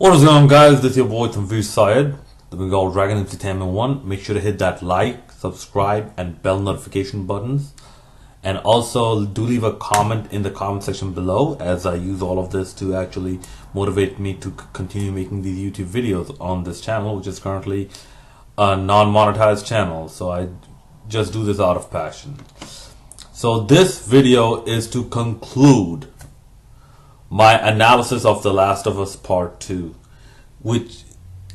What is going on, guys? This is your boy Tanveer Syed, the Bengal Dragon Entertainment 1. Make sure to hit that like, subscribe and bell notification buttons. And also do leave a comment in the comment section below, as I use all of this to actually motivate me to continue making these YouTube videos on this channel, which is currently a non-monetized channel. So I just do this out of passion. So this video is to conclude my analysis of The Last of Us Part 2,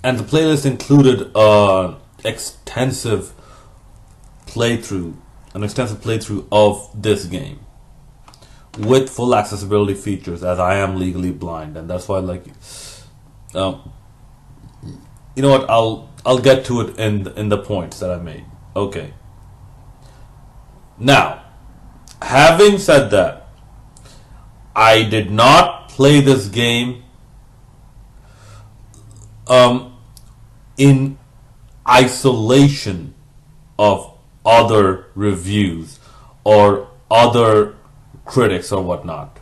and the playlist included an extensive playthrough of this game with full accessibility features, as I am legally blind, and that's why, like, you know what? I'll get to it in the points that I made. Okay. Now, having said that, I did not play this game in isolation of other reviews or other critics or whatnot.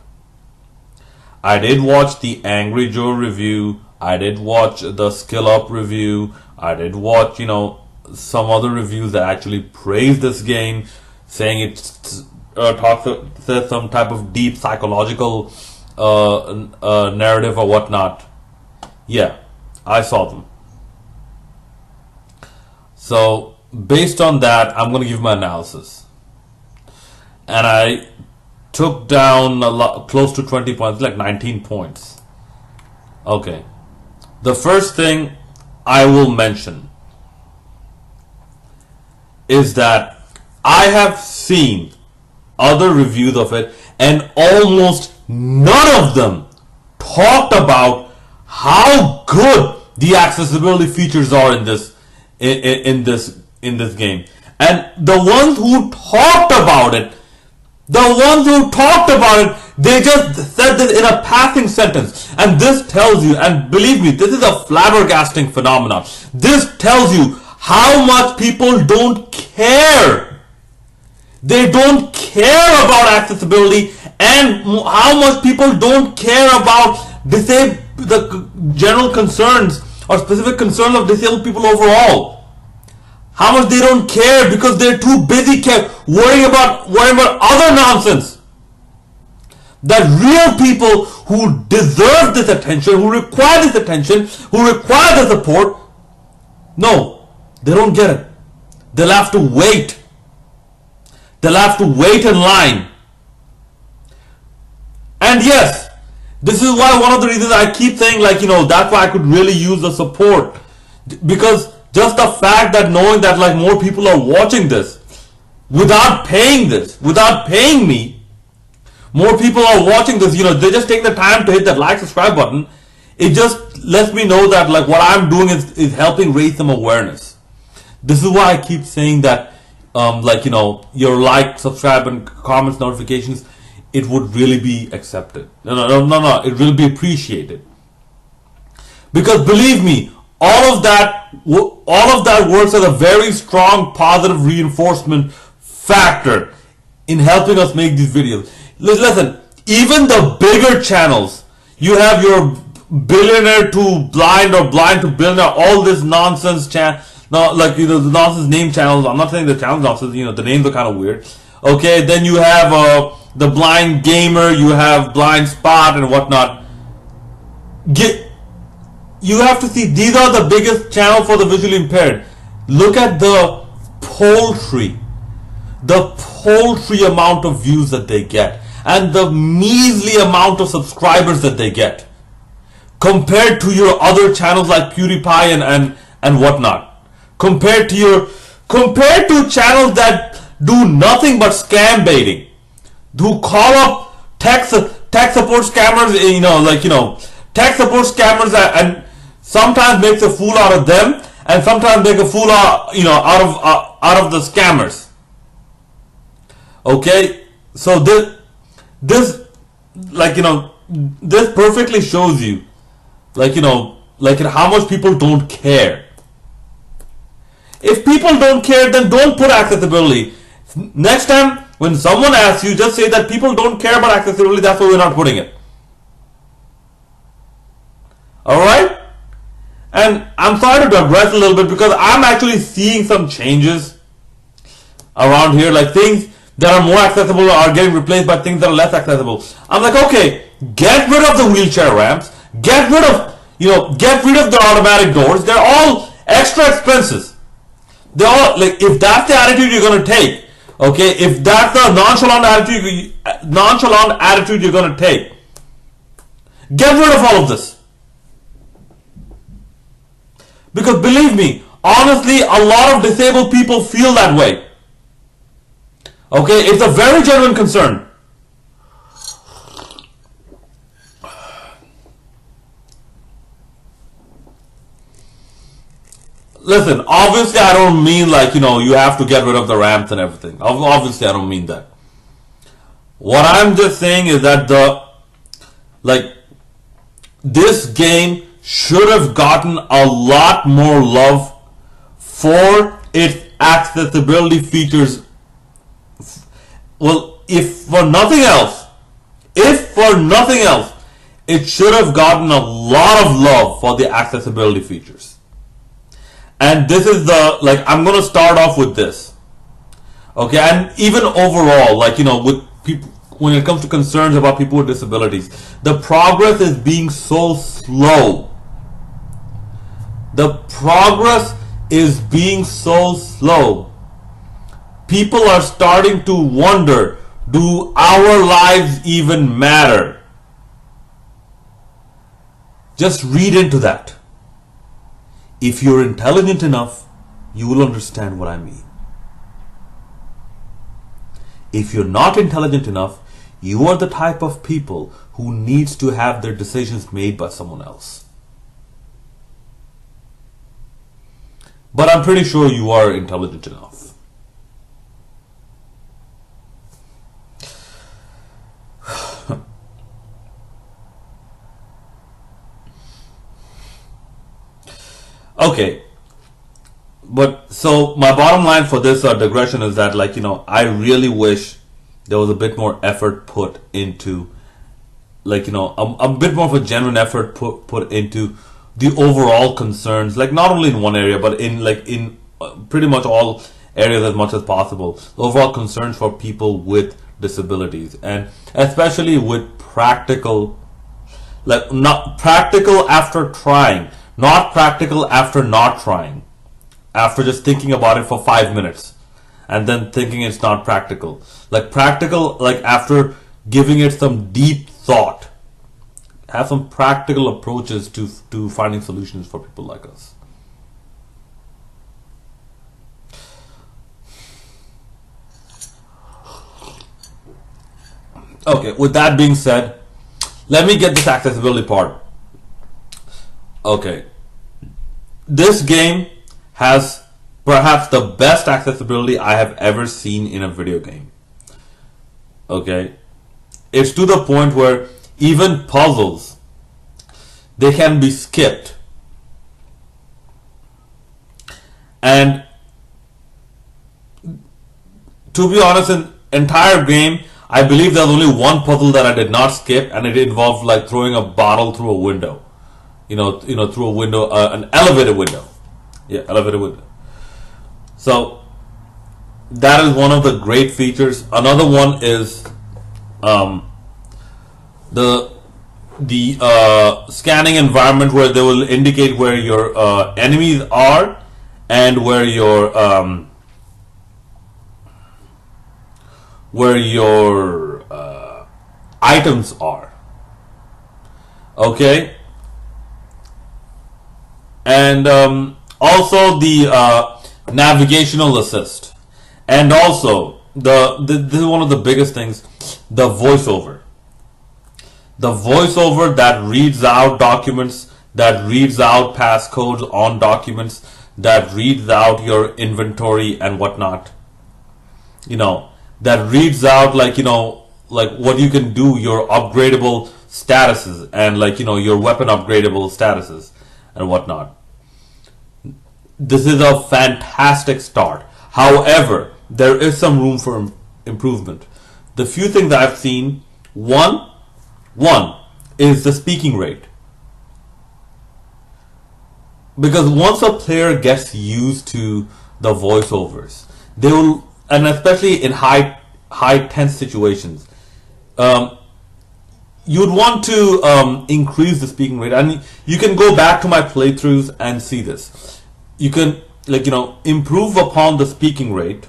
I did watch the Angry Joe review, I did watch the Skill Up review, I did watch, some other reviews that actually praise this game, saying it's says some type of deep psychological narrative or whatnot. Yeah, I saw them. So based on that, I'm going to give my analysis. And I took down close to 20 points, like 19 points. Okay. The first thing I will mention is that I have seen other reviews of it, and almost none of them talked about how good the accessibility features are in this game. And the ones who talked about it, they just said this in a passing sentence. And this tells you, and believe me, this is a flabbergasting phenomenon. This tells you how much people don't care. They don't care about accessibility, and how much people don't care about the general concerns or specific concerns of disabled people overall. How much they don't care because they're too busy worrying about other nonsense. That real people who deserve this attention, who require this attention, who require the support, no, they don't get it. They'll have to wait. They'll have to wait in line. And yes, this is why one of the reasons I keep saying, that's why I could really use the support. Because just the fact that knowing that more people are watching this without paying me, more people are watching this, they just take the time to hit that like, subscribe button. It just lets me know that what I'm doing is helping raise some awareness. This is why I keep saying that your like, subscribe and comments, notifications, it would really be accepted. No, it will be appreciated. Because believe me, all of that works as a very strong positive reinforcement factor in helping us make these videos. Listen, even the bigger channels, you have your billionaire to blind or blind to billionaire, all this nonsense the nonsense name channels. I'm not saying the channels nonsense, the names are kind of weird. Okay, then you have the blind gamer, you have blind spot and whatnot. You have to see, these are the biggest channel for the visually impaired. Look at the paltry amount of views that they get, and the measly amount of subscribers that they get, compared to your other channels like PewDiePie and whatnot. Compared to channels that do nothing but scam baiting, who call up tech support scammers, tech support scammers, and sometimes makes a fool out of them, and sometimes make a fool out of the scammers. Okay, so this perfectly shows you, how much people don't care. If people don't care, then don't put accessibility. Next time, when someone asks you, just say that people don't care about accessibility, that's why we're not putting it. Alright? And I'm sorry to digress a little bit because I'm actually seeing some changes around here, like things that are more accessible are getting replaced by things that are less accessible. I'm like, okay, get rid of the wheelchair ramps, get rid of the automatic doors. They're all extra expenses. They're all like, if that's the attitude you're gonna take, okay, if that's the nonchalant attitude you're gonna take, get rid of all of this. Because believe me, honestly, a lot of disabled people feel that way. Okay, it's a very genuine concern. Listen, obviously I don't mean like, you have to get rid of the ramps and everything. Obviously I don't mean that. What I'm just saying is that this game should have gotten a lot more love for its accessibility features. Well, if for nothing else, it should have gotten a lot of love for the accessibility features. And this is I'm going to start off with this. Okay, and even overall, with people, when it comes to concerns about people with disabilities, the progress is being so slow. The progress is being so slow. People are starting to wonder, do our lives even matter? Just read into that. If you're intelligent enough, you will understand what I mean. If you're not intelligent enough, you are the type of people who needs to have their decisions made by someone else. But I'm pretty sure you are intelligent enough. Okay, but so my bottom line for this digression is that I really wish there was a bit more effort put into a bit more of a genuine effort put into the overall concerns, not only in one area but in pretty much all areas as much as possible. The overall concerns for people with disabilities, and especially with practical, not practical after trying. Not practical after not trying. After just thinking about it for 5 minutes. And then thinking it's not practical. Practical, after giving it some deep thought. Have some practical approaches to finding solutions for people like us. Okay, with that being said, let me get this accessibility part. Okay, this game has perhaps the best accessibility I have ever seen in a video game. Okay, it's to the point where even puzzles, they can be skipped. And to be honest, in entire game, I believe there's only one puzzle that I did not skip, and it involved throwing a bottle through a window. Through a window, an elevated window. Yeah, elevated window. So that is one of the great features. Another one is the scanning environment, where they will indicate where your enemies are and where your items are. Okay. And also the navigational assist, and also this is one of the biggest things, the voiceover that reads out documents, that reads out passcodes on documents, that reads out your inventory and whatnot, that reads out what you can do, your upgradable statuses, and your weapon upgradable statuses and whatnot. This is a fantastic start. However, there is some room for improvement. The few things that I've seen, one is the speaking rate. because once a player gets used to the voiceovers, they will, and especially in high tense situations, um, you'd want to increase the speaking rate. And you can go back to my playthroughs and see this. You can, like, improve upon the speaking rate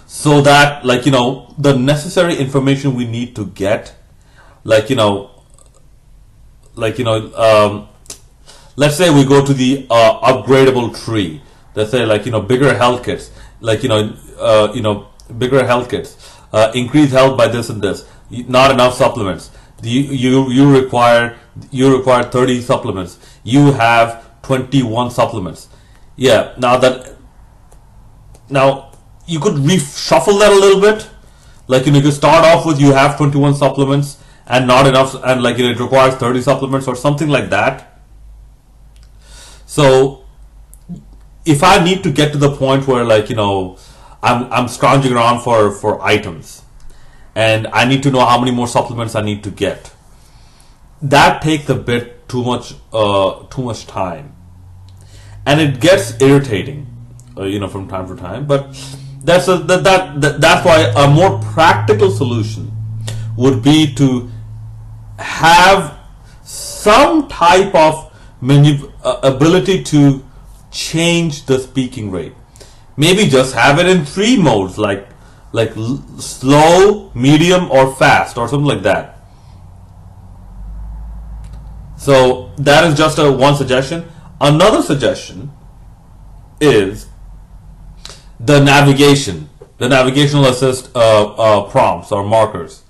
so that, like, the necessary information we need to get, like, let's say we go to the upgradable tree. Let's say, like, bigger health kits, like, bigger health kits, increase health by this and this. Not enough supplements. You require 30 supplements. You have 21 supplements. Yeah. Now you could reshuffle that a little bit. Like, you could start off with, you have 21 supplements and not enough, and, like, it requires 30 supplements or something like that. So if I need to get to the point where, like, I'm scrounging around for items, and I need to know how many more supplements I need to get, that takes a bit too much time, and it gets irritating, from time to time. But that's why a more practical solution would be to have some type of ability to change the speaking rate. Maybe just have it in 3 modes, like slow, medium, or fast, or something like that. So that is just one suggestion. Another suggestion is the navigational assist prompts or markers.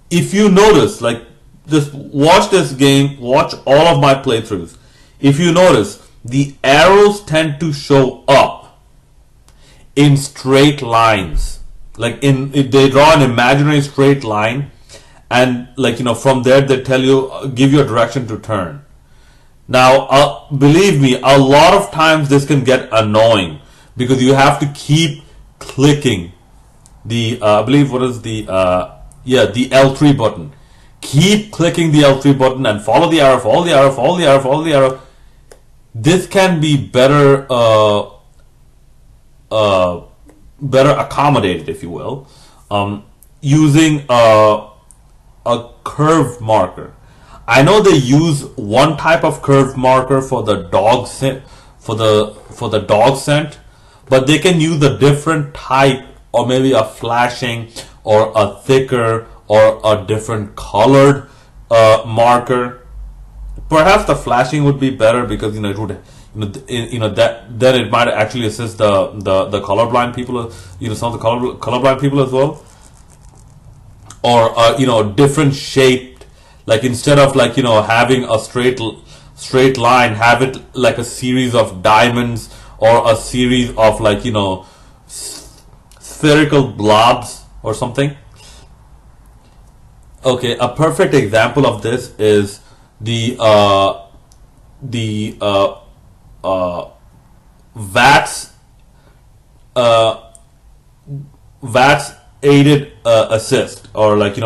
If you notice, like, just watch this game, watch all of my playthroughs. If you notice, the arrows tend to show up in straight lines. Like, they draw an imaginary straight line, and, like, from there they give you a direction to turn. Now, believe me, a lot of times this can get annoying because you have to keep clicking the I believe what is the the L3 button. Keep clicking the L3 button and follow the arrow, follow the arrow, follow the arrow, follow the arrow. This can be better accommodated, if you will, using a curve marker. I know they use one type of curved marker for the dog scent, for the dog scent, but they can use a different type, or maybe a flashing, or a thicker, or a different colored marker. Perhaps the flashing would be better because it would, that then it might actually assist the colorblind people, some of the colorblind people as well, or different shaped, like, instead of, like, having a straight line, have it like a series of diamonds, or a series of, like, spherical blobs or something. Okay, a perfect example of this is the VATS aided assist, or, like,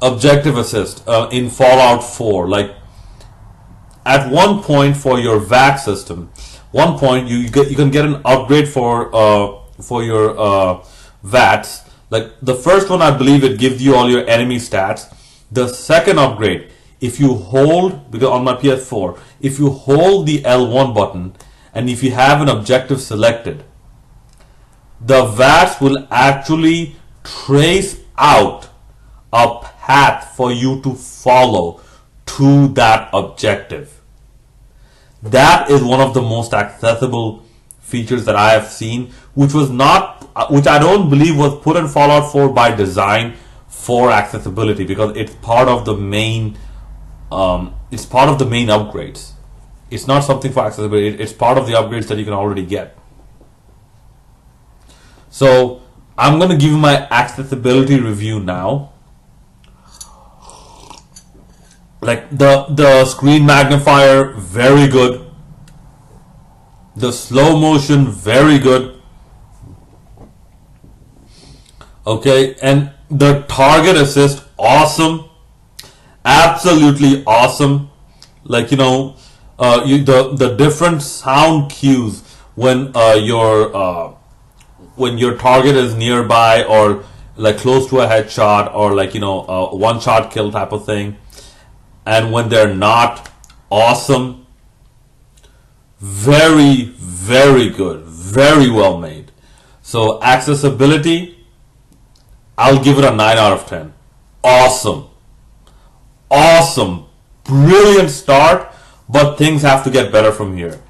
objective assist in Fallout 4. Like, at one point for your VAT system, one point you can get an upgrade for your VATs. Like, the first one, I believe it gives you all your enemy stats. The second upgrade, if you hold, because on my PS4, if you hold the L1 button and if you have an objective selected, the VATs will actually trace out a path for you to follow to that objective. That is one of the most accessible features that I have seen, which I don't believe was put in Fallout 4 by design for accessibility, because it's part of the main upgrades. It's not something for accessibility. It's part of the upgrades that you can already get. So I'm going to give you my accessibility review now. Like, the screen magnifier, very good. The slow motion, very good. Okay, and the target assist, awesome. Absolutely awesome. like the different sound cues when when your target is nearby or like close to a headshot or like one shot kill type of thing, and when they're not. Awesome. Very, very good, very well made. So accessibility, I'll give it a 9 out of 10. Awesome. Awesome. Brilliant start, but things have to get better from here.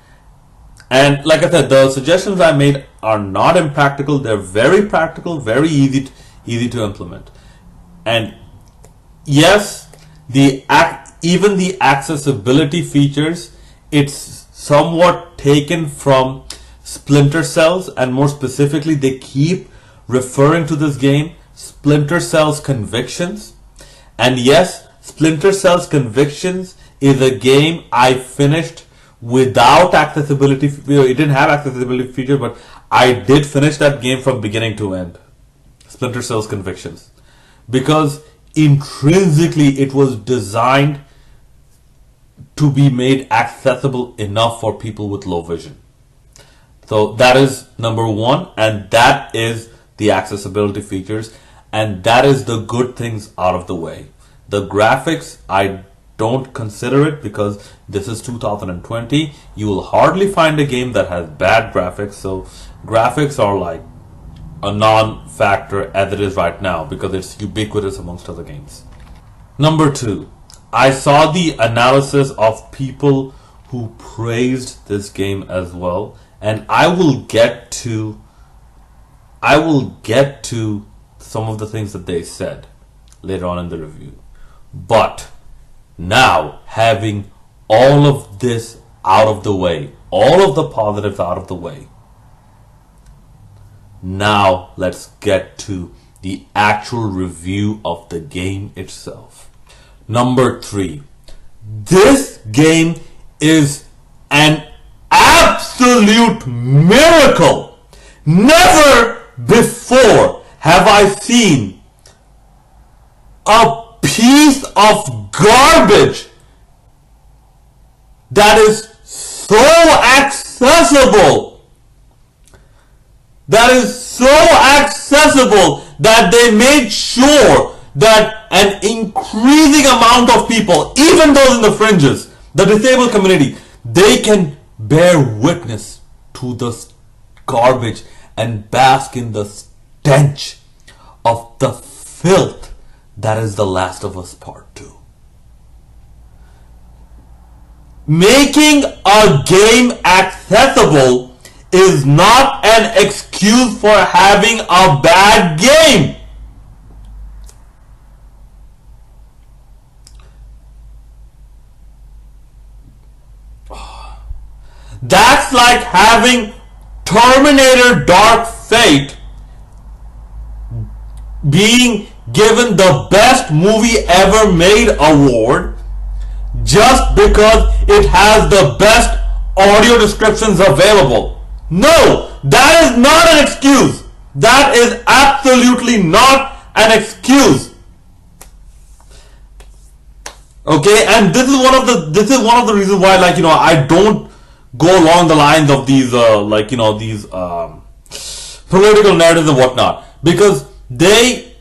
And like I said, the suggestions I made are not impractical. They're very practical, very easy to implement. And yes, even the accessibility features, it's somewhat taken from Splinter Cells, and more specifically, they keep referring to this game Splinter Cell's Convictions. And yes, Splinter Cell's Convictions is a game I finished without accessibility. It didn't have accessibility features, but I did finish that game from beginning to end. Splinter Cell's Convictions. Because intrinsically it was designed to be made accessible enough for people with low vision. So that is number one, and that is the accessibility features, and that is the good things out of the way. The graphics, I don't consider it because this is 2020. You will hardly find a game that has bad graphics, so graphics are like a non-factor as it is right now because it's ubiquitous amongst other games. Number two, I saw the analysis of people who praised this game as well, and I will get to some of the things that they said later on in the review. But now, having all of this out of the way, all of the positives out of the way, now let's get to the actual review of the game itself. Number three, this game is an absolute miracle. Never before have I seen a piece of garbage that is so accessible. That is so accessible that they made sure that an increasing amount of people, even those in the fringes, the disabled community, they can bear witness to the garbage and bask in the stench of the filth that is The Last of Us Part 2. Making a game accessible is not an excuse for having a bad game. That's like having Terminator Dark Fate being given the best movie ever made award just because it has the best audio descriptions available. No, that is not an excuse. That is absolutely not an excuse. Okay, and this is one of the reasons why, like, I don't go along the lines of these these political narratives and whatnot, because they,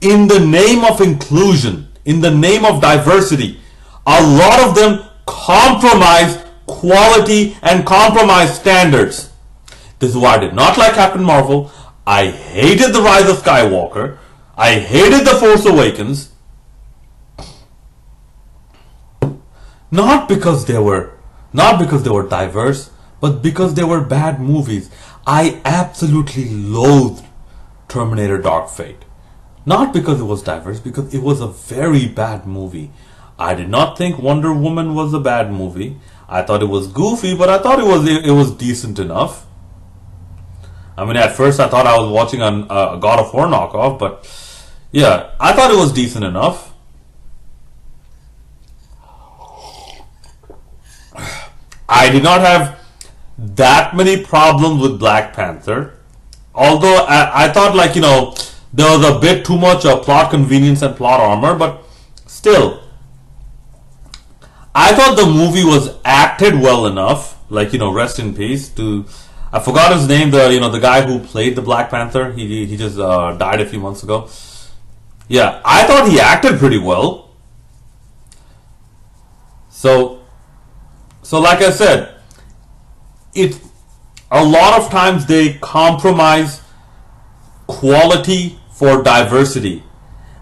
in the name of inclusion, in the name of diversity, a lot of them compromise quality and compromise standards. This is why I did not like Captain Marvel. I hated The Rise of Skywalker. I hated The Force Awakens. Not because they were diverse, but because they were bad movies. I absolutely loathed Terminator Dark Fate. Not because it was diverse, because it was a very bad movie. I did not think Wonder Woman was a bad movie. I thought it was goofy, but I thought it was decent enough. I mean, at first I thought I was watching a God of War knockoff, but yeah, I thought it was decent enough. I did not have that many problems with Black Panther, although I thought, like, there was a bit too much plot convenience and plot armor, but still, I thought the movie was acted well enough. Like, rest in peace to. I forgot his name. The guy who played the Black Panther. He just died a few months ago. Yeah, I thought he acted pretty well. So like I said, a lot of times they compromise quality for diversity,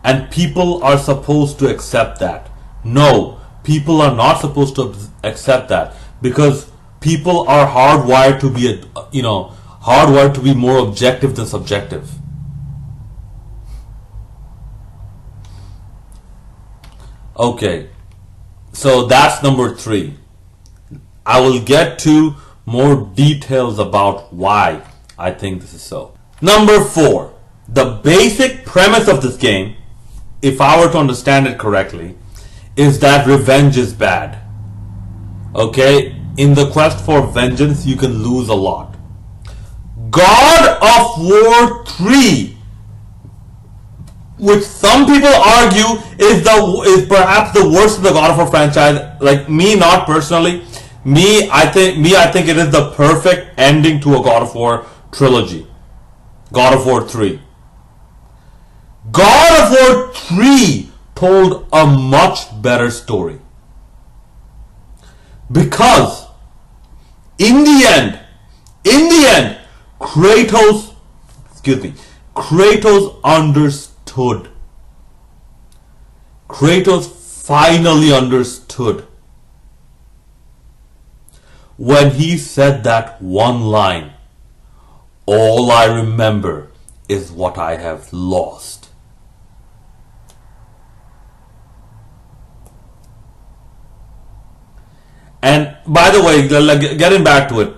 and people are supposed to accept that. No, people are not supposed to accept that, because people are hardwired to be hardwired to be more objective than subjective. Okay, so that's number 3. I will get to more details about why I think this is so. Number 4, the basic premise of this game, if I were to understand it correctly, is that revenge is bad. Okay, in the quest for vengeance, you can lose a lot. God of War 3, which some people argue is perhaps the worst of the God of War franchise. Like me, not personally. I think it is the perfect ending to a God of War trilogy. God of War 3. God of War 3 told a much better story. Because in the end, Kratos understood. Kratos finally understood when he said that one line, "All I remember is what I have lost." And by the way, getting back to it,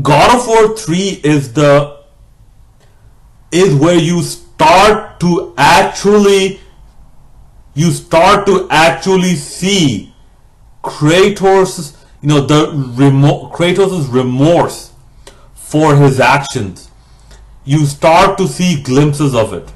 God of War 3 is where you start to actually see Kratos, Kratos' remorse for his actions. You start to see glimpses of it.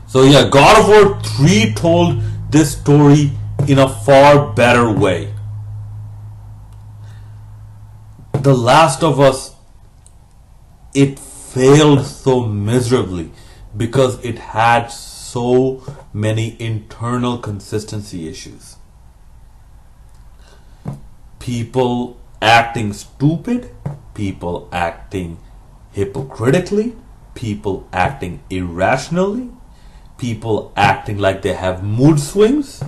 So yeah, God of War 3 told this story in a far better way. The Last of Us, it failed so miserably because it had so many internal consistency issues. People acting stupid, people acting hypocritically, people acting irrationally, people acting like they have mood swings.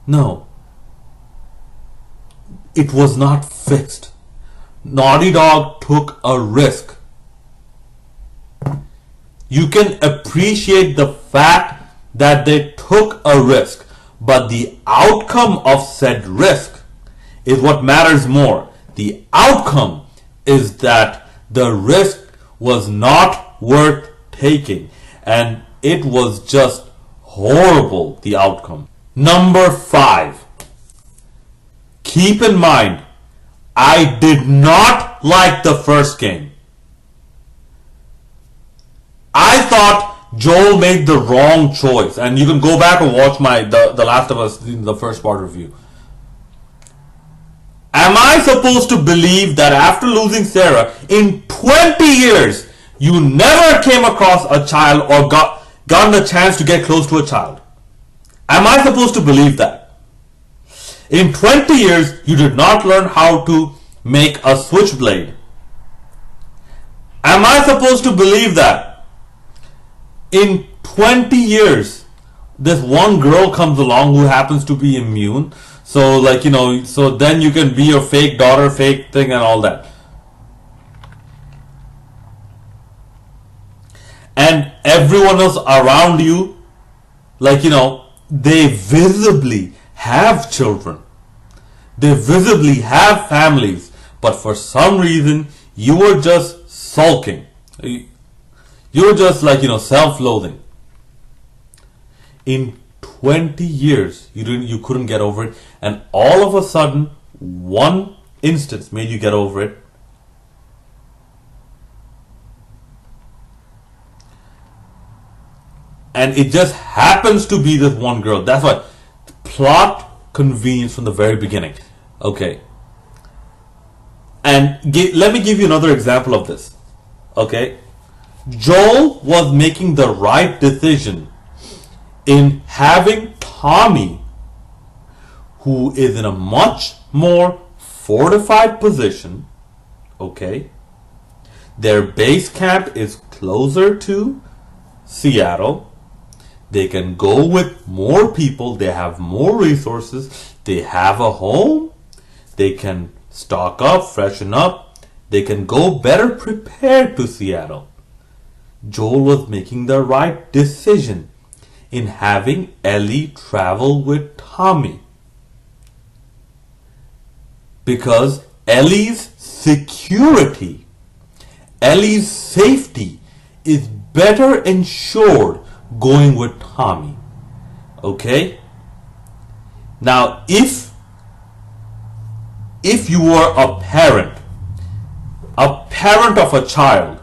No, it was not fixed. Naughty Dog took a risk. You can appreciate the fact that they took a risk, but the outcome of said risk is what matters more. The outcome is that the risk was not worth taking, and it was just horrible, the outcome. Number 5. Keep in mind, I did not like the first game. I thought Joel made the wrong choice, and you can go back and watch the Last of Us, the first part review. Am I supposed to believe that after losing Sarah in 20 years, you never came across a child or gotten a chance to get close to a child? Am I supposed to believe that? In 20 years, you did not learn how to make a switchblade. Am I supposed to believe that? In 20 years, this one girl comes along who happens to be immune. So so then you can be your fake daughter, fake thing and all that. And everyone else around you, they visibly have children. They visibly have families. But for some reason, you were just sulking. You were just self-loathing. In 20 years, you couldn't get over it. And all of a sudden, one instance made you get over it. and it just happens to be this one girl. That's why plot convenience from the very beginning. Okay. And let me give you another example of this. Okay. Joel was making the right decision in having Tommy, who is in a much more fortified position. Okay. Their base camp is closer to Seattle. They can go with more people. They have more resources. They have a home. They can stock up, freshen up. They can go better prepared to Seattle. Joel was making the right decision in having Ellie travel with Tommy, because Ellie's security, Ellie's safety is better ensured going with Tommy. Okay? Now, if you were a parent of a child,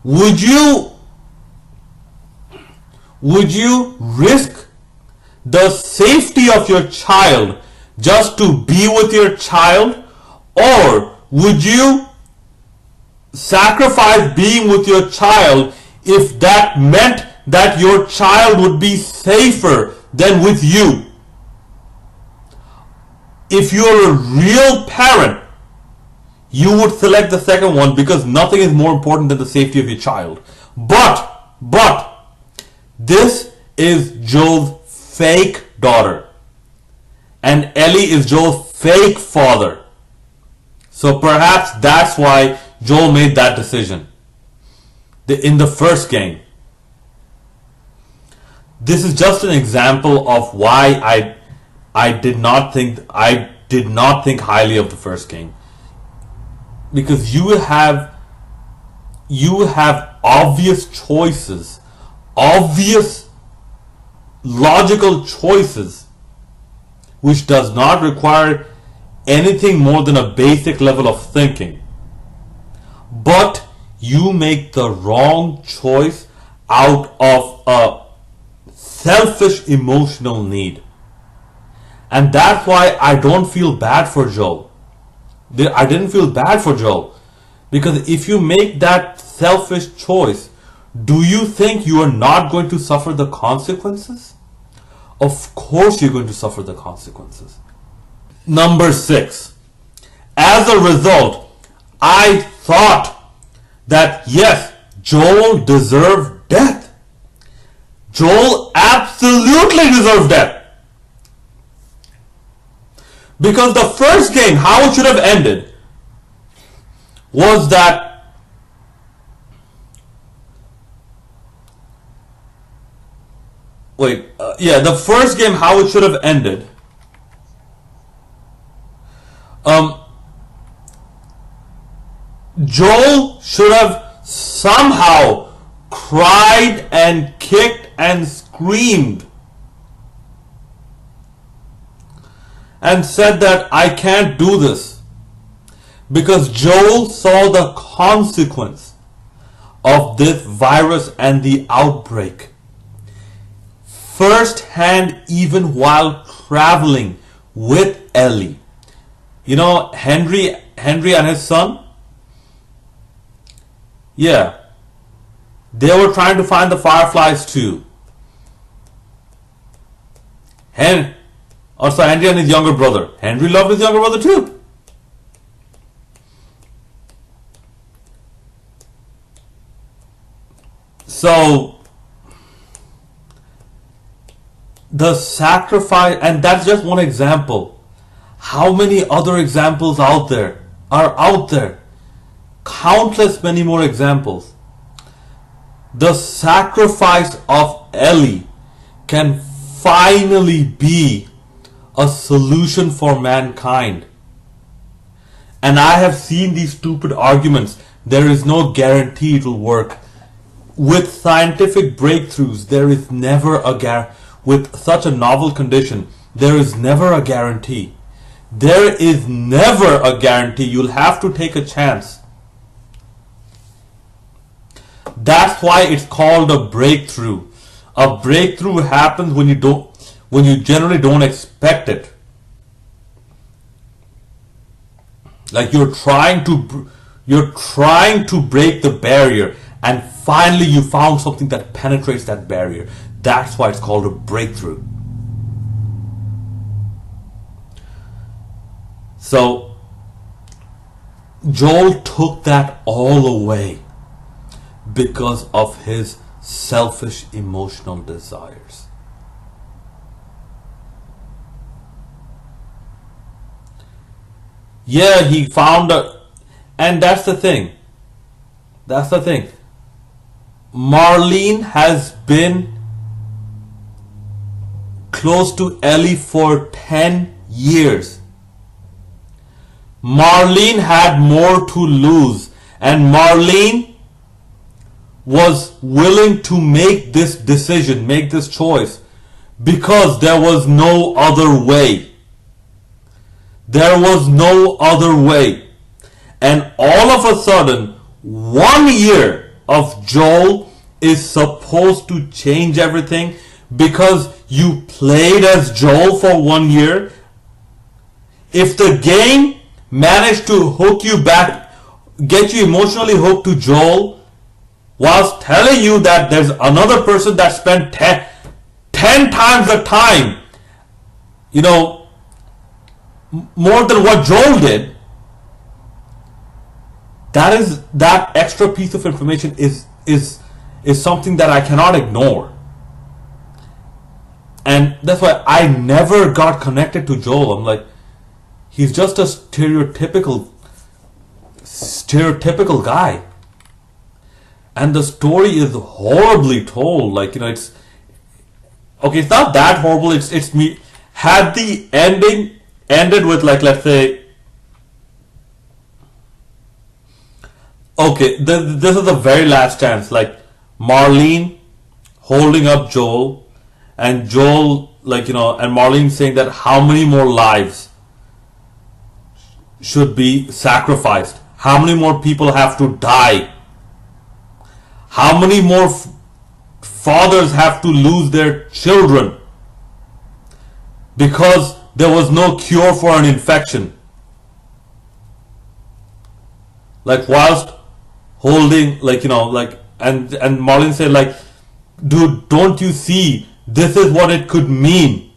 would you risk the safety of your child just to be with your child, or would you sacrifice being with your child if that meant that your child would be safer than with you? If you're a real parent, you would select the second one, because nothing is more important than the safety of your child. But this is Joel's fake daughter, and Ellie is Joel's fake father. So perhaps that's why Joel made that decision in the first game. This is just an example of why I did not think highly of the first game, because you have obvious choices, obvious logical choices, which does not require anything more than a basic level of thinking. But you make the wrong choice out of a selfish emotional need. And that's why I don't feel bad for Joel. I didn't feel bad for Joel, because if you make that selfish choice, do you think you are not going to suffer the consequences? Of course you're going to suffer the consequences. Number 6. As a result, I thought that yes, Joel deserved death. Joel absolutely deserved death. Because the first game, how it should have ended was that the first game, how it should have ended, Joel should have somehow cried and kicked and screamed and said that I can't do this, because Joel saw the consequence of this virus and the outbreak firsthand, even while traveling with Ellie. You know, Henry and his son, yeah, they were trying to find the fireflies too. Also, Henry and his younger brother. Henry loved his younger brother too. So, the sacrifice, and that's just one example. How many other examples are out there? Countless many more examples. The sacrifice of Ellie can finally be a solution for mankind. And I have seen these stupid arguments. There is no guarantee it will work. With scientific breakthroughs, there is never a guarantee. With such a novel condition, there is never a guarantee. There is never a guarantee. You'll have to take a chance. That's why it's called a breakthrough. A breakthrough happens when you generally don't expect it. Like you're trying to break the barrier, and finally you found something that penetrates that barrier. That's why it's called a breakthrough. So Joel took that all away because of his selfish emotional desires. Yeah, he found and that's the thing. That's the thing. Marlene has been close to Ellie for 10 years. Marlene had more to lose, and Marlene was willing to make this decision, make this choice, because there was no other way. There was no other way. And all of a sudden, 1 year of Joel is supposed to change everything because you played as Joel for 1 year. If the game managed to hook you back, get you emotionally hooked to Joel, whilst telling you that there's another person that spent 10 times the time, more than what Joel did, that extra piece of information is something that I cannot ignore. And that's why I never got connected to Joel. I'm like, he's just a stereotypical guy. And the story is horribly told. Like, it's okay, it's not that horrible. It's me. Had the ending ended with, like, let's say, okay, this is the very last chance, like Marlene holding up Joel, and Joel, and Marlene saying that how many more lives should be sacrificed, how many more people have to die, how many more fathers have to lose their children because there was no cure for an infection. Like, whilst holding, and Marlene said, like, dude, don't you see, this is what it could mean.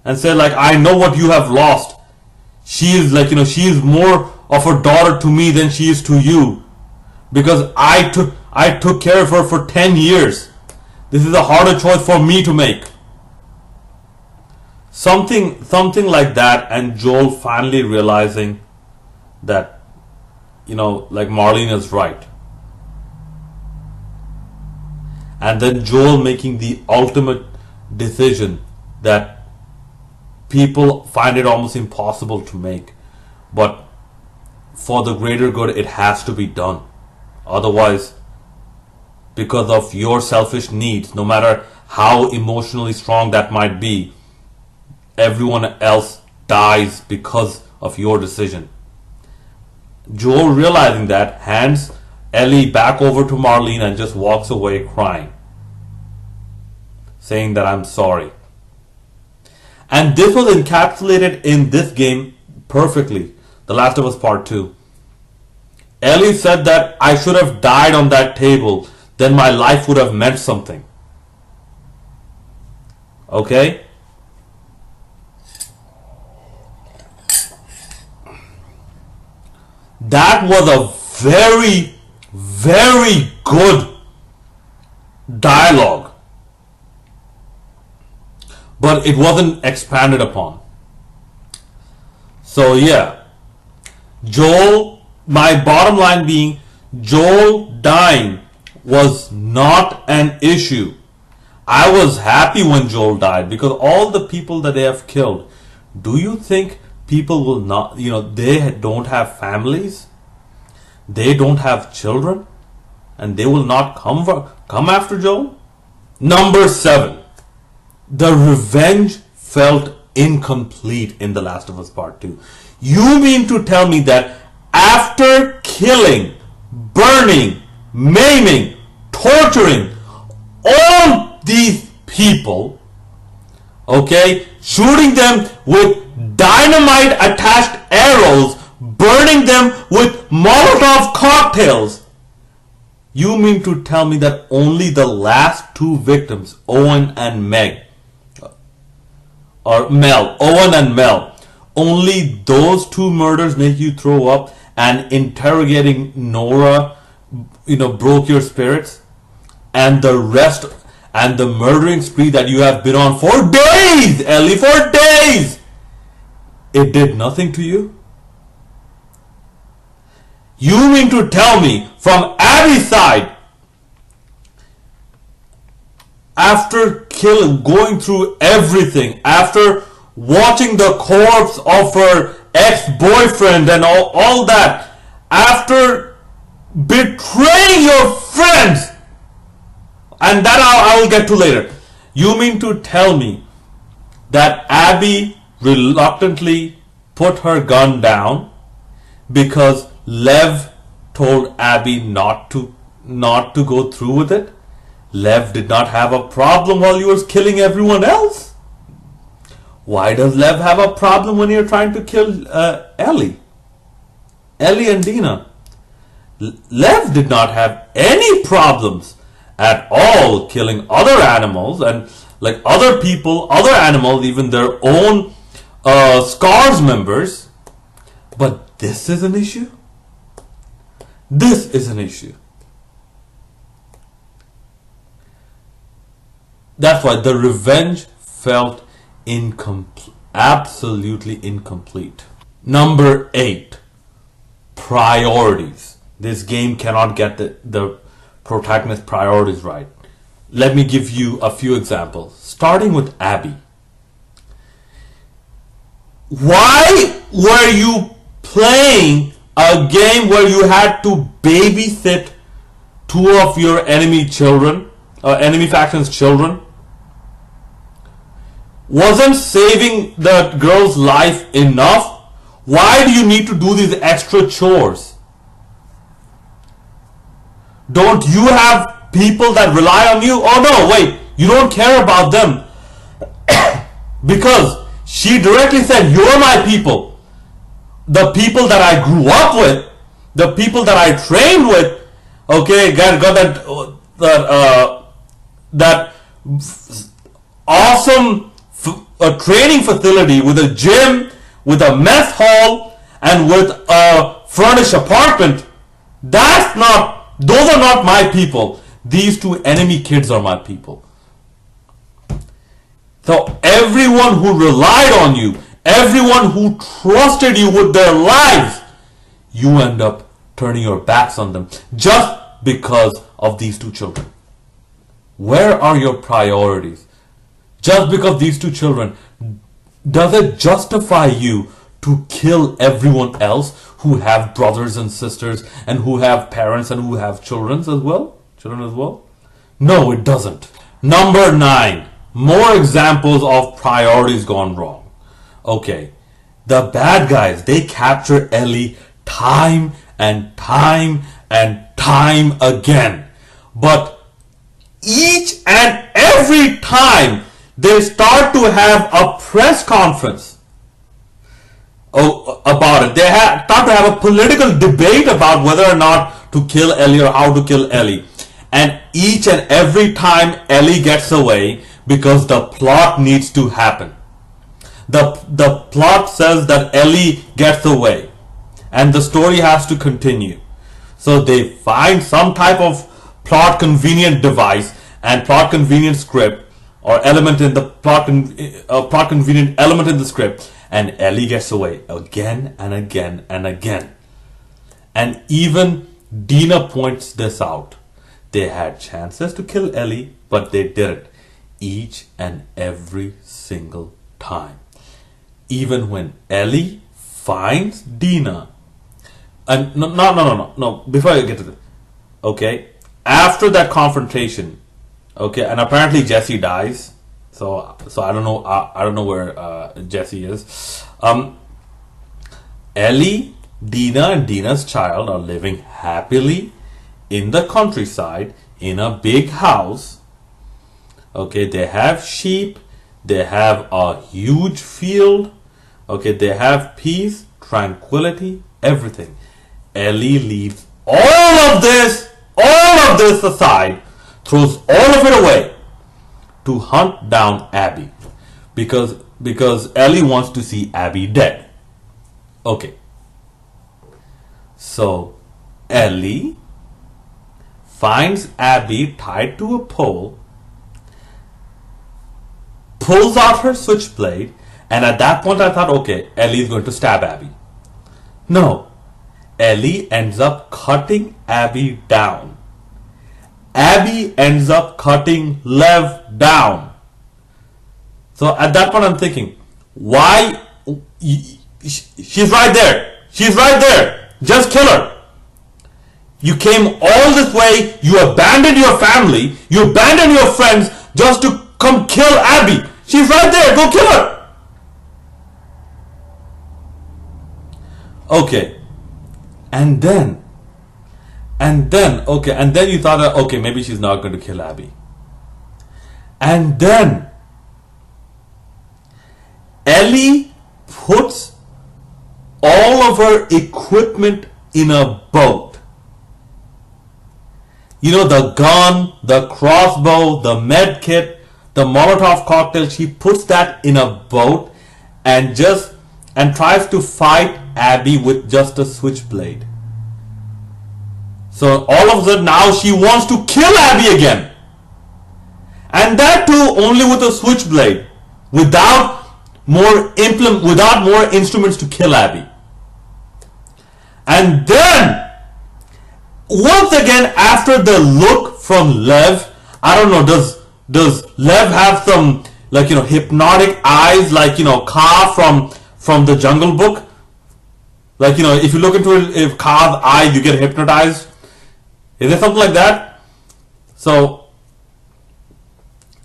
And said, like, I know what you have lost. She is, she is more of a daughter to me than she is to you, because I took care of her for 10 years. This is a harder choice for me to make. Something like that, and Joel finally realizing that, Marlene is right. And then Joel making the ultimate decision that people find it almost impossible to make. But for the greater good, it has to be done. Otherwise, because of your selfish needs, no matter how emotionally strong that might be, everyone else dies because of your decision. Joel, realizing that, hands Ellie back over to Marlene and just walks away crying, saying that I'm sorry. And this was encapsulated in this game perfectly. The Last of Us Part 2. Ellie said that I should have died on that table, then my life would have meant something. Okay? That was a very, very good dialogue. But it wasn't expanded upon. So yeah, Joel, my bottom line being, Joel dying was not an issue. I was happy when Joel died because all the people that they have killed, do you think people will not, they don't have families, they don't have children, and they will not come after Joel? Number 7. The revenge felt incomplete in The Last of Us Part 2. You mean to tell me that after killing, burning, maiming, torturing all these people, okay, shooting them with dynamite attached arrows, burning them with Molotov cocktails. You mean to tell me that only the last two victims, Owen and Meg, or Mel, Owen and Mel, only those two murders make you throw up, and interrogating Nora, broke your spirits? And the rest, and the murdering spree that you have been on for days, Ellie, for days, it did nothing to you? You mean to tell me from Abby's side, after going through everything, after watching the corpse of her ex-boyfriend and all that, after betraying your friends, and that I will get to later, you mean to tell me that Abby reluctantly put her gun down because Lev told Abby not to go through with it? Lev did not have a problem while you were killing everyone else. Why does Lev have a problem when you're trying to kill Ellie and Dina? Lev did not have any problems at all killing other animals, and like other people, other animals, even their own Scars members. But this is an issue. This is an issue. That's why the revenge felt absolutely incomplete. Number 8, priorities. This game cannot get the protagonist's priorities right. Let me give you a few examples, starting with Abby. Why were you playing a game where you had to babysit two of your enemy faction's children? Wasn't saving the girl's life enough? Why do you need to do these extra chores? Don't you have people that rely on you? Oh no, wait, you don't care about them. Because she directly said, you're my people. The people that I grew up with, the people that I trained with, okay, got that awesome training facility with a gym, with a mess hall, and with a furnished apartment. Those are not my people. These two enemy kids are my people. So everyone who relied on you, everyone who trusted you with their lives, you end up turning your backs on them just because of these two children. Where are your priorities? Just because these two children, does it justify you to kill everyone else who have brothers and sisters and who have parents and who have children as well? No, it doesn't. Number 9, more examples of priorities gone wrong. Okay, the bad guys, they capture Ellie time and time and time again. But each and every time they start to have a press conference about it. They start to have a political debate about whether or not to kill Ellie or how to kill Ellie. And each and every time Ellie gets away, because the plot needs to happen. The plot says that Ellie gets away and the story has to continue. So they find some type of plot convenient device and plot convenient script or element in the plot convenient element in the script, and Ellie gets away again and again and again. And even Dina points this out. They had chances to kill Ellie, but they didn't. Each and every single time. Even when Ellie finds Dina, and no, before I get to this, okay, after that confrontation, okay, and apparently Jesse dies, so I don't know where Jesse is. Ellie, Dina, and Dina's child are living happily in the countryside in a big house, Okay, they have sheep, they have a huge field, okay, they have peace, tranquility, everything. Ellie leaves all of this aside, throws all of it away to hunt down Abby because Ellie wants to see Abby dead. Okay. So Ellie finds Abby tied to a pole, pulls out her switchblade, and at that point I thought, okay, Ellie is going to stab Abby. No. Ellie ends up cutting Abby down. Abby ends up cutting Lev down. So at that point I'm thinking, why? She's right there. She's right there. Just kill her. You came all this way, you abandoned your family, you abandoned your friends just to come kill Abby. She's right there. Go kill her. Okay. And then you thought that, okay, maybe she's not going to kill Abby. And then Ellie puts all of her equipment in a boat. You know, the gun, the crossbow, the med kit, the Molotov cocktail, she puts that in a boat and tries to fight Abby with just a switchblade. So all of a sudden now she wants to kill Abby again. And that too only with a switchblade. Without more instruments to kill Abby. And then once again, after the look from Lev, I don't know, does Lev have some, like, you know, hypnotic eyes, like, you know, Kaa from the Jungle Book? Like, you know, if you look into it, if Kaa's eyes, you get hypnotized. Is there something like that? So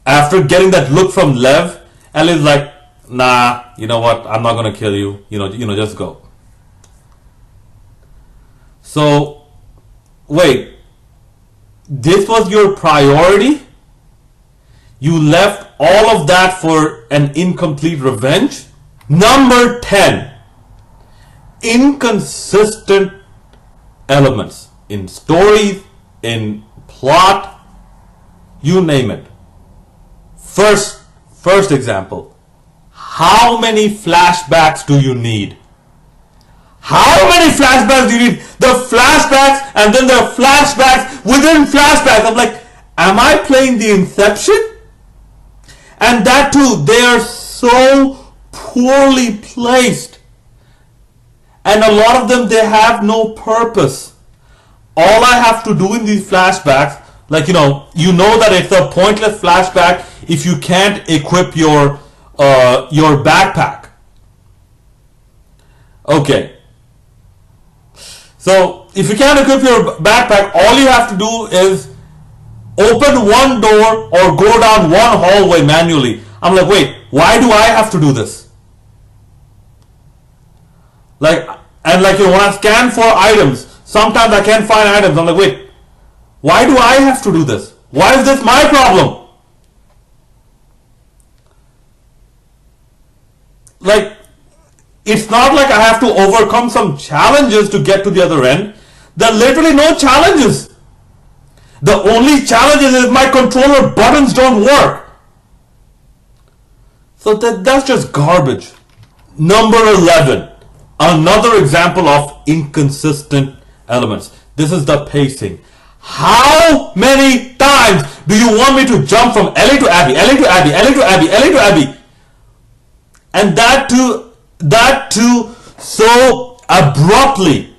after getting that look from Lev, Ellie's like, nah, you know what, I'm not gonna kill you. You know, just go. So wait, this was your priority? You left all of that for an incomplete revenge? Number 10. Inconsistent elements in stories, in plot, you name it. First example. How many flashbacks do you need? How many flashbacks do you need? The flashbacks and then the flashbacks within flashbacks. I'm like, am I playing the Inception? And that too, they are so poorly placed. And a lot of them, they have no purpose. All I have to do in these flashbacks, like, you know that it's a pointless flashback if you can't equip your backpack. Okay. So if you can't equip your backpack, all you have to do is open one door or go down one hallway manually. I'm like, wait, why do I have to do this? Like, and like, you know, when I scan for items, sometimes I can't find items. I'm like, wait, why do I have to do this? Why is this my problem? Like, it's not like I have to overcome some challenges to get to the other end. There are literally no challenges. The only challenge is my controller buttons don't work. So that's just garbage. Number 11. Another example of inconsistent elements. This is the pacing. How many times do you want me to jump from Ellie to Abby, Ellie to Abby, Ellie to Abby, Ellie to Abby? And that too so abruptly.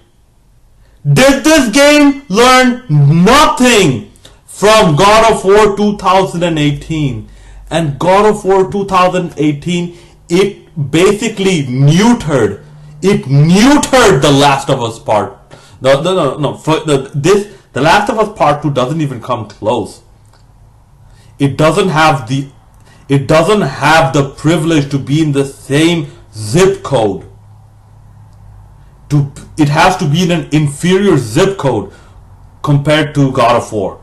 Did this game learn nothing from God of War 2018? And God of War 2018, it basically neutered The Last of Us Part. No. The Last of Us Part 2 doesn't even come close. It doesn't have the privilege to be in the same zip code. It has to be in an inferior zip code compared to God of War.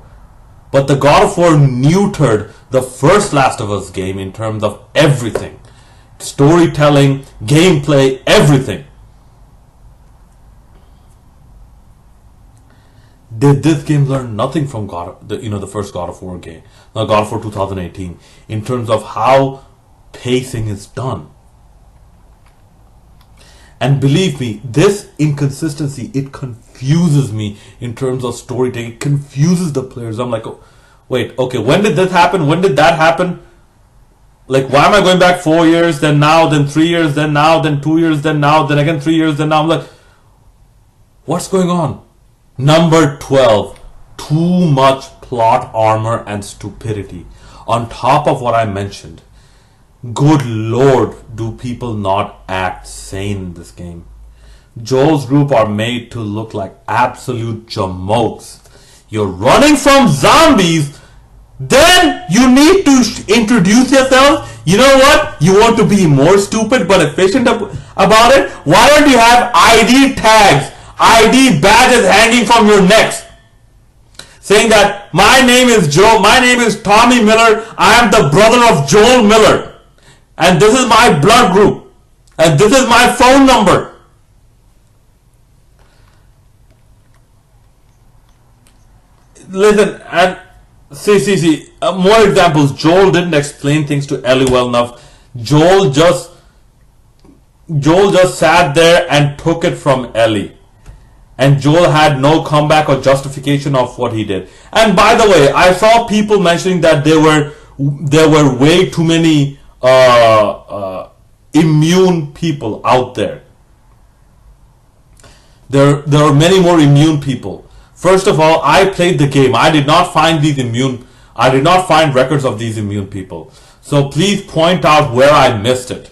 But the God of War neutered the first Last of Us game in terms of everything. Storytelling, gameplay, everything. Did this game learn nothing from the first God of War game, God of War 2018, in terms of how pacing is done? And believe me, this inconsistency, it confuses me in terms of storytelling. It confuses the players. I'm like, oh, wait, okay, when did this happen? When did that happen? Like, why am I going back 4 years, then now, then 3 years, then now, then 2 years, then now, then again 3 years, then now? I'm like, what's going on? Number 12, too much plot armor and stupidity. On top of what I mentioned, good lord, do people not act sane in this game. Joel's group are made to look like absolute jamokes. You're running from zombies, then you need to introduce yourself. You know what? You want to be more stupid but efficient about it? Why don't you have ID tags, ID badges hanging from your necks, saying that my name is Joe, my name is Tommy Miller, I am the brother of Joel Miller, and this is my blood group, and this is my phone number. Listen, and see, more examples. Joel didn't explain things to Ellie well enough. Joel just sat there and took it from Ellie. And Joel had no comeback or justification of what he did. And by the way, I saw people mentioning that there were way too many immune people out there. There are many more immune people. First of all, I played the game. I did not find records of these immune people. So please point out where I missed it.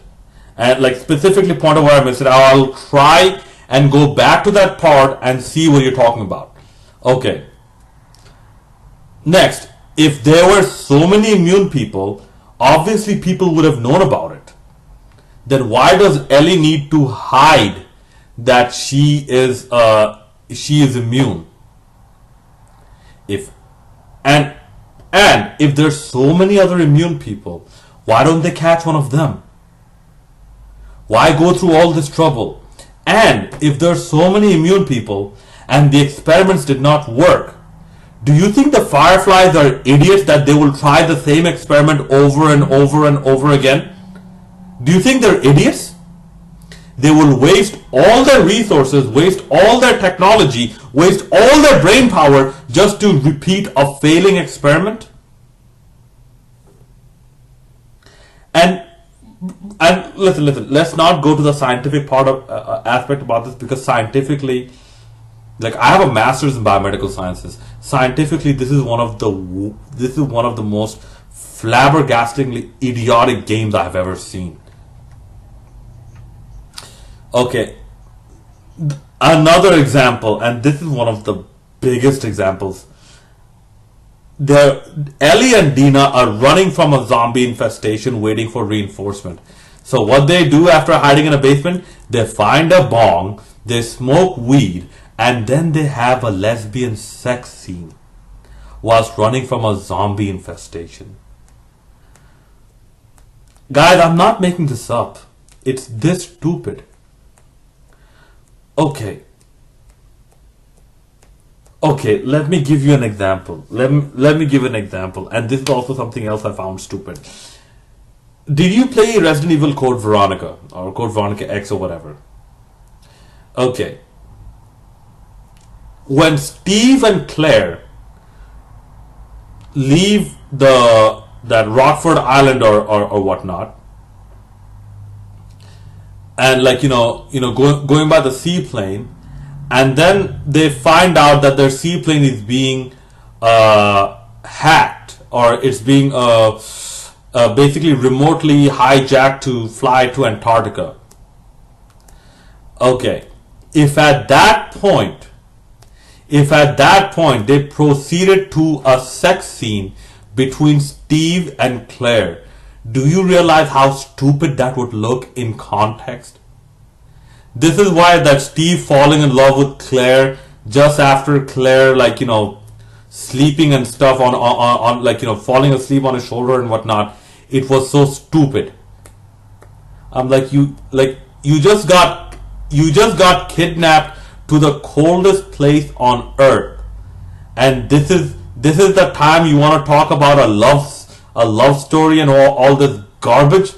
And like specifically point out where I missed it. I'll try and go back to that part and see what you're talking about. Okay. Next, if there were so many immune people, obviously people would have known about it. Then why does Ellie need to hide that she is immune? If there's so many other immune people, why don't they catch one of them? Why go through all this trouble? And if there's so many immune people and the experiments did not work, do you think the Fireflies are idiots that they will try the same experiment over and over and over again? Do you think they're idiots? They will waste all their resources, waste all their technology, waste all their brain power just to repeat a failing experiment? And listen, let's not go to the scientific part of aspect about this, because scientifically, like, I have a master's in biomedical sciences. Scientifically, this is one of the most flabbergastingly idiotic games I have ever seen. Okay, another example, and this is one of the biggest examples. Ellie and Dina are running from a zombie infestation waiting for reinforcement. So what they do after hiding in a basement, they find a bong, they smoke weed, and then they have a lesbian sex scene whilst running from a zombie infestation. Guys, I'm not making this up. It's this stupid. Okay, let me give you an example. Let me give an example. And this is also something else I found stupid. Did you play Resident Evil Code Veronica or Code Veronica X or whatever? Okay. When Steve and Claire leave that Rockford Island or whatnot, and like going by the seaplane, and then they find out that their seaplane is being hacked, or it's being basically remotely hijacked to fly to Antarctica. Okay, if at that point they proceeded to a sex scene between Steve and Claire, do you realize how stupid that would look in context? This is why that Steve falling in love with Claire just after Claire, sleeping and stuff on like, falling asleep on his shoulder and whatnot. It was so stupid. I'm like, you just got kidnapped to the coldest place on earth, and this is the time you want to talk about a love story and all this garbage.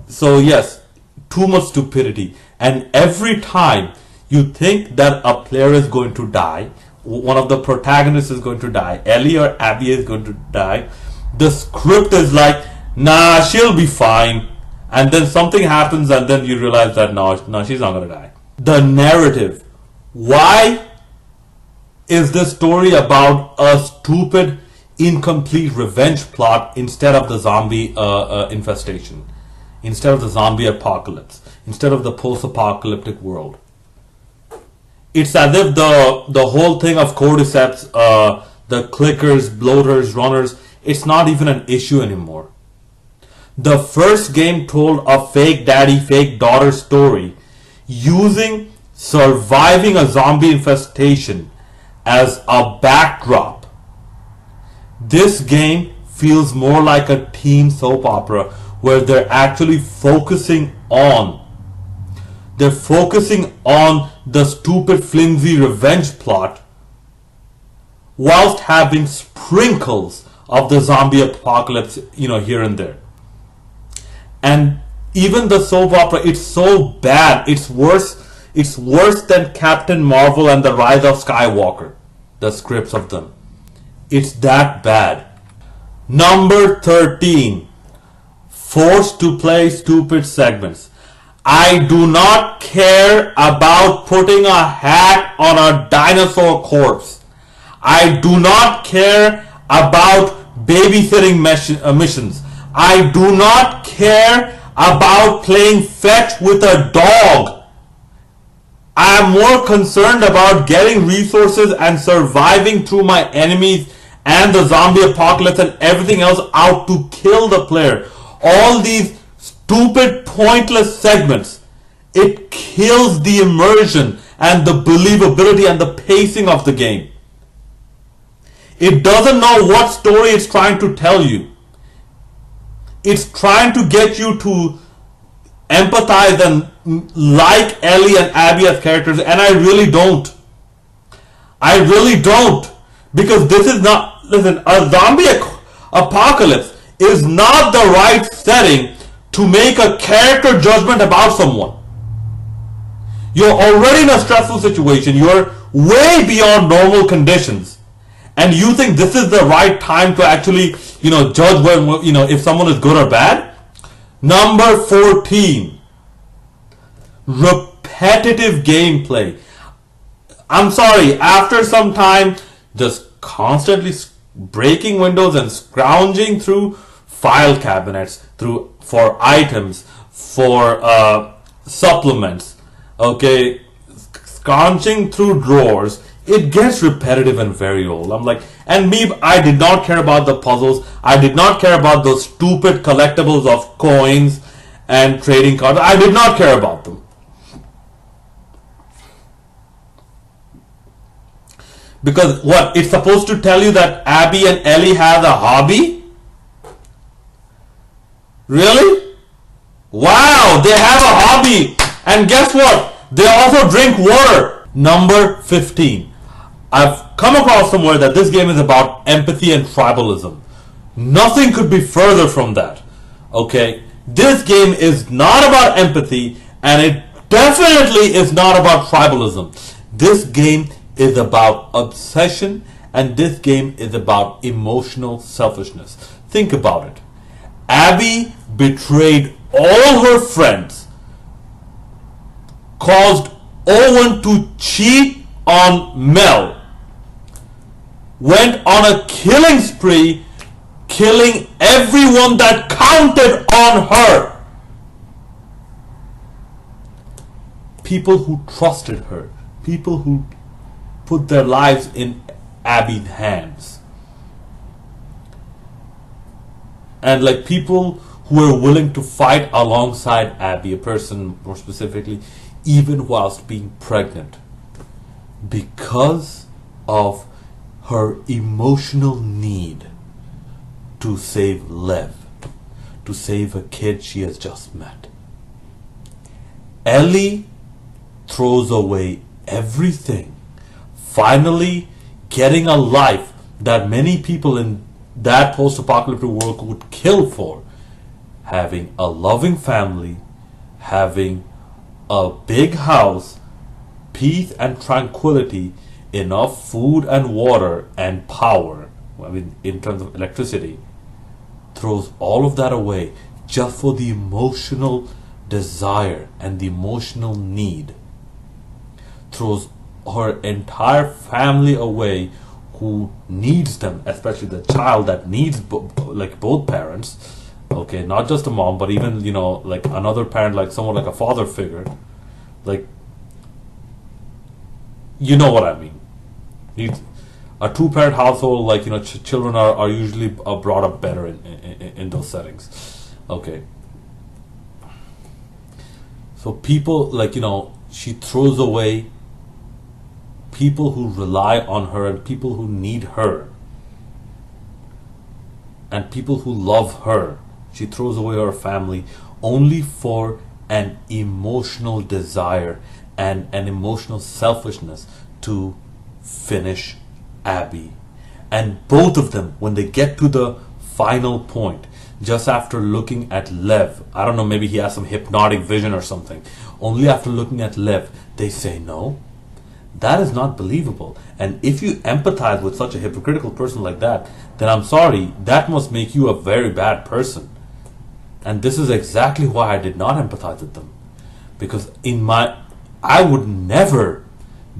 So yes, too much stupidity. And every time you think that a player is going to die, one of the protagonists is going to die, Ellie or Abby is going to die, the script is like, nah, she'll be fine. And then something happens and then you realize that no, she's not going to die. The narrative. Why is this story about a stupid, incomplete revenge plot instead of the zombie infestation? Instead of the zombie apocalypse? Instead of the post-apocalyptic world? It's as if the whole thing of cordyceps, the clickers, bloaters, runners, it's not even an issue anymore. The first game told a fake daddy, fake daughter story using surviving a zombie infestation as a backdrop. This game feels more like a teen soap opera where they're actually focusing on the stupid, flimsy revenge plot whilst having sprinkles of the zombie apocalypse, here and there. And even the soap opera, it's so bad. It's worse than Captain Marvel and the Rise of Skywalker. The scripts of them. It's that bad. Number 13. Forced to play stupid segments. I do not care about putting a hat on a dinosaur corpse. I do not care about babysitting missions. I do not care about playing fetch with a dog. I am more concerned about getting resources and surviving through my enemies and the zombie apocalypse and everything else out to kill the player. All these stupid, pointless segments, it kills the immersion and the believability and the pacing of the game. It doesn't know what story it's trying to tell you. It's trying to get you to empathize and like Ellie and Abby as characters, and I really don't. I really don't. Because this is not, listen, a zombie apocalypse is not the right setting to make a character judgment about someone. You're already in a stressful situation. You're way beyond normal conditions. And you think this is the right time to actually, judge when, if someone is good or bad? Number 14. Repetitive gameplay. I'm sorry, after some time, just constantly breaking windows and scrounging through file cabinets, for items, for supplements, okay, scrounging through drawers, it gets repetitive and very old. I'm like, and me, I did not care about the puzzles. I did not care about those stupid collectibles of coins and trading cards. I did not care about them. Because what? It's supposed to tell you that Abby and Ellie have a hobby? Really? Wow, they have a hobby. And guess what? They also drink water. Number 15. I've come across somewhere that this game is about empathy and tribalism. Nothing could be further from that. Okay? This game is not about empathy, and it definitely is not about tribalism. This game is about obsession, and this game is about emotional selfishness. Think about it. Abby betrayed all her friends, caused Owen to cheat on Mel, went on a killing spree, killing everyone that counted on her. People who trusted her, people who put their lives in Abby's hands, and like people who were willing to fight alongside Abby, a person more specifically, even whilst being pregnant, because of her emotional need to save Lev, to save a kid she has just met. Ellie throws away everything, finally getting a life that many people in that post-apocalyptic world would kill for. Having a loving family, having a big house, peace and tranquility, enough food and water and power, I mean in terms of electricity, throws all of that away just for the emotional desire and the emotional need. Throws her entire family away who needs them, especially the child that needs like both parents. Okay, not just a mom, but even, like another parent, like someone like a father figure. Like, you know what I mean. A two-parent household, like, children are usually brought up better in those settings. Okay. So people, like, she throws away people who rely on her and people who need her and people who love her. She throws away her family only for an emotional desire and an emotional selfishness to finish Abby. And both of them, when they get to the final point, just after looking at Lev, I don't know, maybe he has some hypnotic vision or something, only after looking at Lev, they say, no, that is not believable. And if you empathize with such a hypocritical person like that, then I'm sorry, that must make you a very bad person. And this is exactly why I did not empathize with them. Because I would never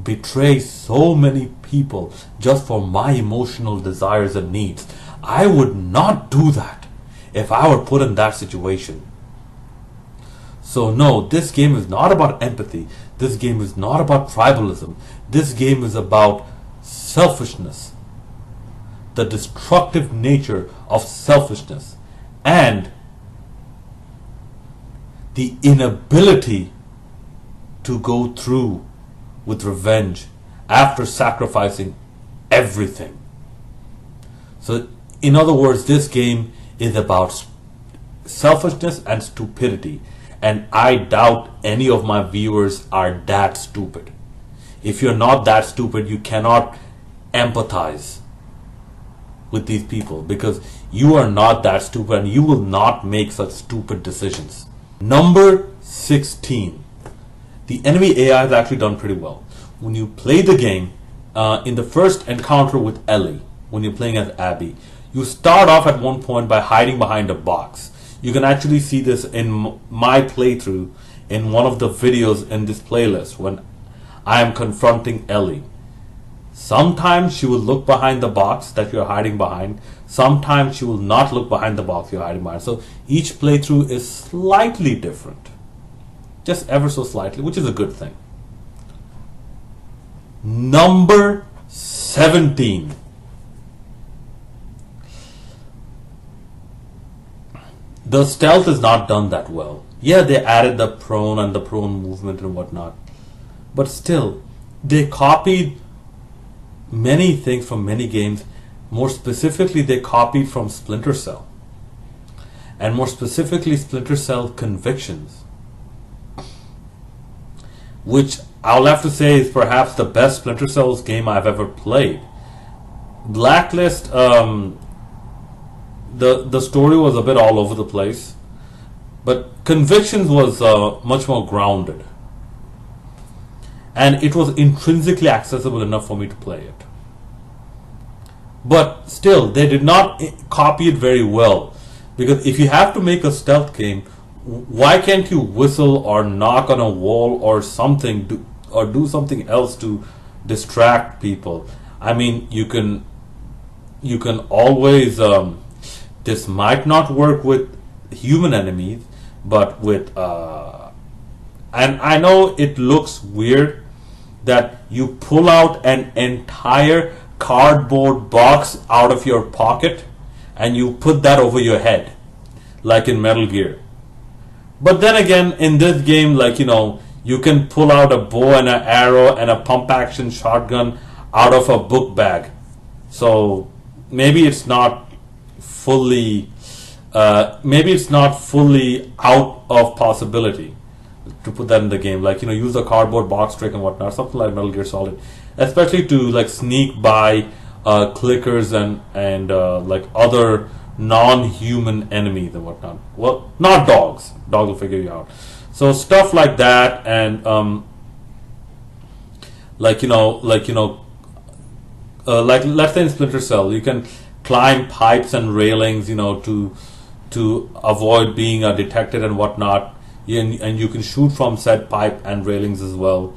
betray so many people just for my emotional desires and needs. I would not do that if I were put in that situation. So no, this game is not about empathy. This game is not about tribalism. This game is about selfishness. The destructive nature of selfishness. And the inability to go through with revenge after sacrificing everything. So, in other words, this game is about selfishness and stupidity. And I doubt any of my viewers are that stupid. If you're not that stupid, you cannot empathize with these people because you are not that stupid and you will not make such stupid decisions. Number 16. The enemy AI has actually done pretty well. When you play the game, in the first encounter with Ellie, when you're playing as Abby, you start off at one point by hiding behind a box. You can actually see this in my playthrough in one of the videos in this playlist when I am confronting Ellie. Sometimes she will look behind the box that you're hiding behind. Sometimes she will not look behind the box you're hiding behind. So each playthrough is slightly different. Just ever so slightly, which is a good thing. Number 17. The stealth is not done that well. Yeah, they added the prone and the prone movement and whatnot. But still, they copied many things from many games. More specifically, they copied from Splinter Cell. And more specifically, Splinter Cell Convictions, which I'll have to say is perhaps the best Splinter Cell game I've ever played. Blacklist, the story was a bit all over the place, but Convictions was much more grounded. And it was intrinsically accessible enough for me to play it. But still, they did not copy it very well. Because if you have to make a stealth game, why can't you whistle or knock on a wall or something, or do something else to distract people? I mean, you can always, this might not work with human enemies, but with, and I know it looks weird that you pull out an entire cardboard box out of your pocket and you put that over your head, like in Metal Gear. But then again, in this game, like, you can pull out a bow and an arrow and a pump action shotgun out of a book bag. So maybe it's not fully out of possibility to put that in the game. Like, use a cardboard box trick and whatnot, something like Metal Gear Solid, especially to like sneak by clickers and like other non-human enemies and whatnot. Well, not dogs. Dogs will figure you out. So stuff like that, and like let's say in Splinter Cell, you can climb pipes and railings, to avoid being detected and whatnot, and you can shoot from said pipe and railings as well.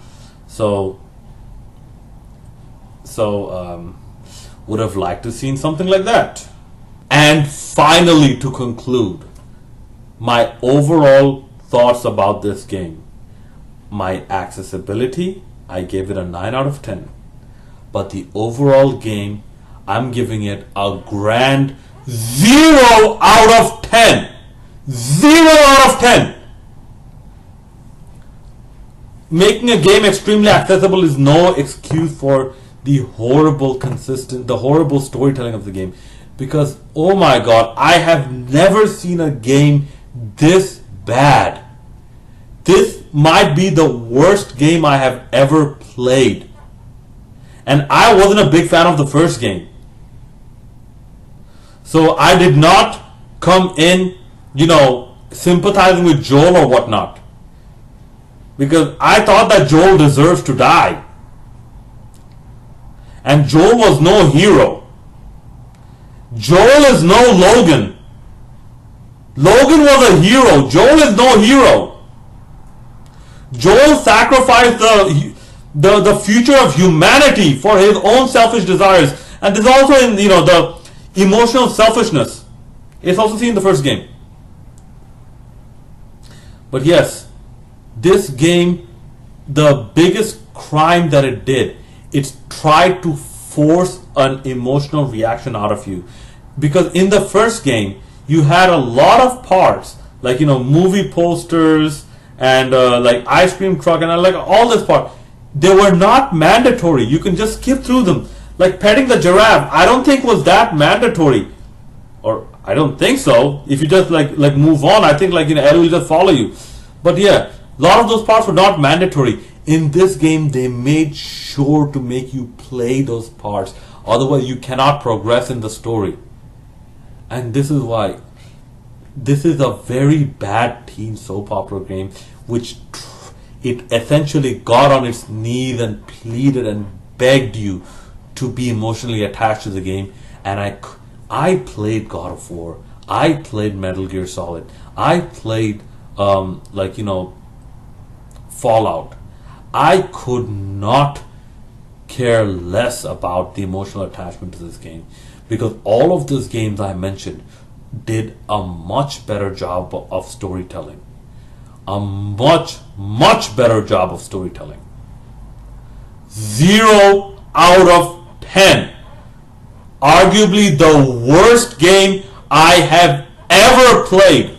So would have liked to seen something like that. And finally, to conclude, my overall thoughts about this game. My accessibility, I gave it a 9 out of 10. But the overall game, I'm giving it a grand 0 out of 10. 0 out of 10. Making a game extremely accessible is no excuse for the horrible storytelling of the game. Because, oh my god, I have never seen a game this bad. This might be the worst game I have ever played. And I wasn't a big fan of the first game. So I did not come in, sympathizing with Joel or whatnot. Because I thought that Joel deserves to die. And Joel was no hero. Joel is no Logan. Logan was a hero. Joel is no hero. Joel sacrificed the future of humanity for his own selfish desires. And there's also in the emotional selfishness. It's also seen in the first game. But yes, this game, the biggest crime that it did, it's tried to force an emotional reaction out of you. Because in the first game, you had a lot of parts, like movie posters and like ice cream truck and like all this part. They were not mandatory. You can just skip through them. Like petting the giraffe, I don't think was that mandatory, or I don't think so. If you just like move on, I think Ellie will just follow you. But yeah, a lot of those parts were not mandatory. In this game, they made sure to make you play those parts. Otherwise, you cannot progress in the story. And this is why this is a very bad teen soap opera game, which it essentially got on its knees and pleaded and begged you to be emotionally attached to the game. And I played God of War. I played Metal Gear Solid. I played Fallout. I could not care less about the emotional attachment to this game, because all of those games I mentioned did a much better job of storytelling. A much, much better job of storytelling. 0 out of 10. Arguably the worst game I have ever played.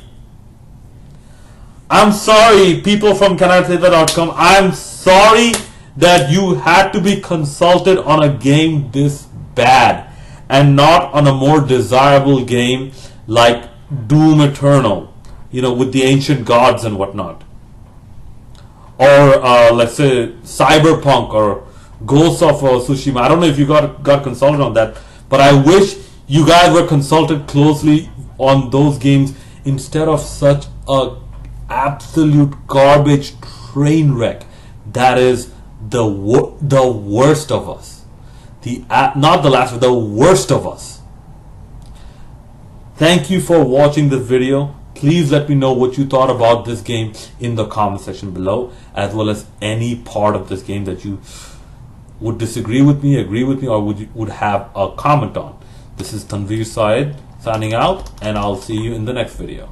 I'm sorry, people from CanIPlayThat.com. I'm sorry that you had to be consulted on a game this bad and not on a more desirable game like Doom Eternal, with the ancient gods and whatnot. Or let's say Cyberpunk or Ghost of Tsushima. I don't know if you got consulted on that, but I wish you guys were consulted closely on those games instead of such a absolute garbage train wreck that is the worst of us. Not the last, but the worst of us. Thank you for watching this video. Please let me know what you thought about this game in the comment section below, as well as any part of this game that you would disagree with me, agree with me, or would have a comment on. This is Tanveer Syed signing out, and I'll see you in the next video.